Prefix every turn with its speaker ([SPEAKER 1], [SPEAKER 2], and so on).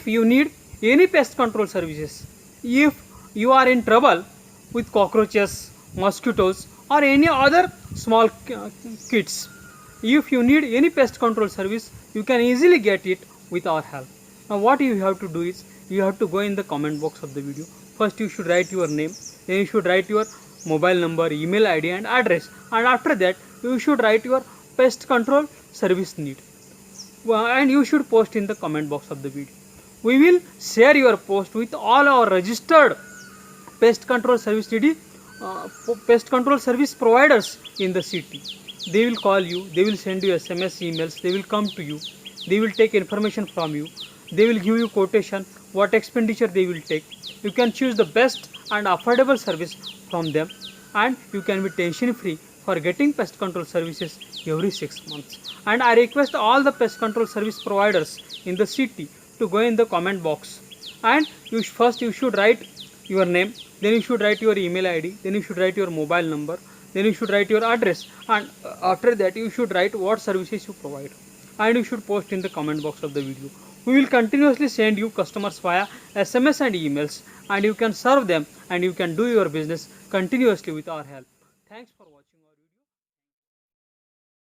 [SPEAKER 1] if you need any pest control services, if you are in trouble with cockroaches, mosquitoes or any other small kids, if you need any pest control service, you can easily get it with our help. Now what you have to do is, you have to go in the comment box of the video. First you should write your name, then you should write your mobile number, email ID and address, and after that you should write your pest control service need, and you should post in the comment box of the video. We will share your post with all our registered pest control service pest control service providers in the city. They will call you, they will send you SMS, emails, they will come to you, they will take information from you, they will give you quotation, what expenditure they will take. You can choose the best and affordable service from them, and you can be tension free for getting pest control services every 6 months. And I request all the pest control service providers in the city to go in the comment box, and first you should write your name, then you should write your email ID, then you should write your mobile number, then you should write your address, and after that you should write what services you provide, and you should post in the comment box of the video. We will continuously send you customers via SMS and emails, and you can serve them and you can do your business continuously with our help. Thanks for watching.